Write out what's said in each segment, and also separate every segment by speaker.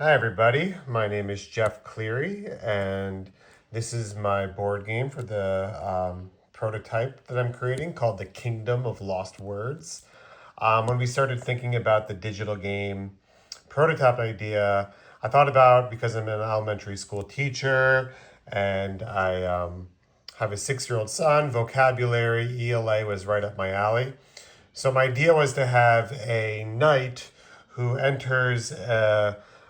Speaker 1: Hi, everybody. My name is Jeff Cleary, and this is my board game for the prototype that I'm creating called The Kingdom of Lost Words. When we started thinking about the digital game prototype idea, I thought about because I'm an elementary school teacher and I have a 6-year-old son, vocabulary, ELA was right up my alley. So my idea was to have a knight who enters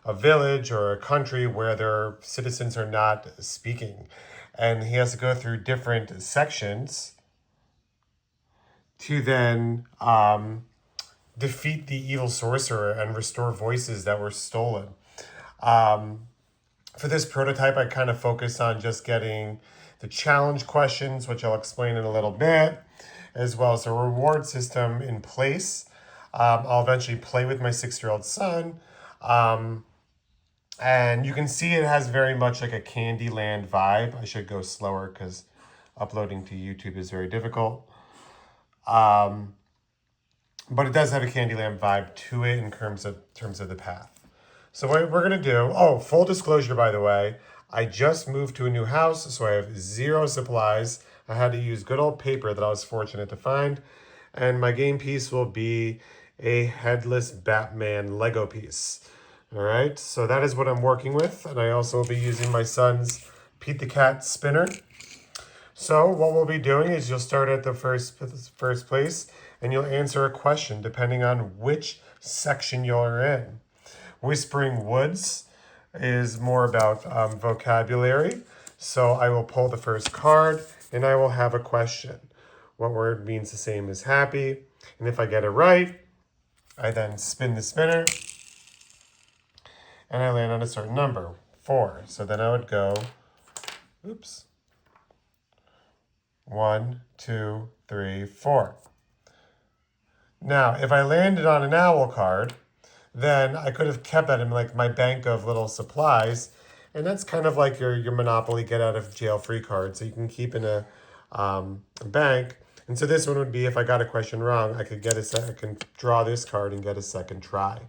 Speaker 1: a village or a country where their citizens are not speaking. And he has to go through different sections to then defeat the evil sorcerer and restore voices that were stolen. For this prototype, I kind of focused on just getting the challenge questions, which I'll explain in a little bit, as well as a reward system in place. I'll eventually play with my 6-year-old son. And you can see it has very much like a Candyland vibe. I should go slower because uploading to YouTube is very difficult. But it does have a Candyland vibe to it in terms of the path. So what we're gonna do, full disclosure by the way, I just moved to a new house, so I have 0 supplies. I had to use good old paper that I was fortunate to find. And my game piece will be a headless Batman Lego piece. All right, so that is what I'm working with. And I also will be using my son's Pete the Cat spinner. So what we'll be doing is you'll start at the first place and you'll answer a question depending on which section you're in. Whispering Woods is more about vocabulary. So I will pull the first card and I will have a question. What word means the same as happy? And if I get it right, I then spin the spinner and I land on a certain number, 4. So then I would go, 1, 2, 3, 4. Now, if I landed on an owl card, then I could have kept that in like my bank of little supplies. And that's kind of like your Monopoly get out of jail free card. So you can keep in a bank. And so this one would be if I got a question wrong, I could I can draw this card and get a second try.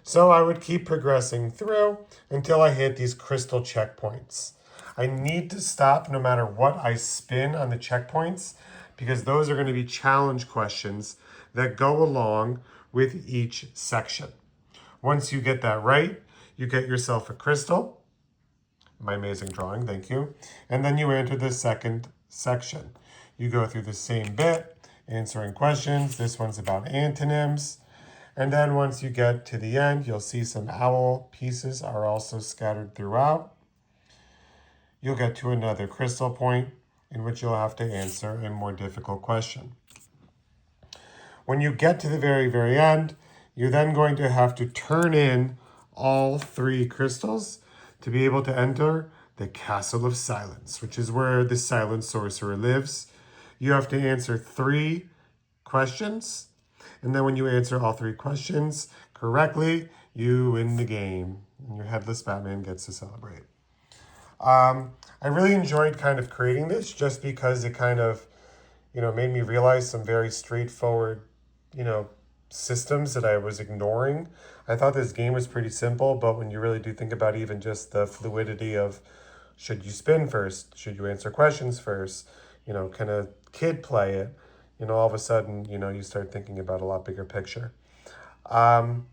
Speaker 1: So I would keep progressing through until I hit these crystal checkpoints. I need to stop no matter what I spin on the checkpoints because those are going to be challenge questions that go along with each section. Once you get that right, you get yourself a crystal. My amazing drawing, thank you. And then you enter the second section. You go through the same bit, answering questions. This one's about antonyms. And then once you get to the end, you'll see some owl pieces are also scattered throughout. You'll get to another crystal point in which you'll have to answer a more difficult question. When you get to the very, very end, you're then going to have to turn in all 3 crystals to be able to enter the Castle of Silence, which is where the silent sorcerer lives. You have to answer 3 questions. And then when you answer all 3 questions correctly, you win the game. And your headless Batman gets to celebrate. I really enjoyed kind of creating this just because it kind of, made me realize some very straightforward, systems that I was ignoring. I thought this game was pretty simple, but when you really do think about even just the fluidity of should you spin first? Should you answer questions first? Can a kid play it? All of a sudden, you start thinking about a lot bigger picture. Kind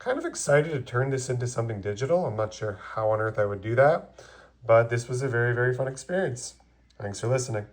Speaker 1: of excited to turn this into something digital. I'm not sure how on earth I would do that, but this was a very, very fun experience. Thanks for listening.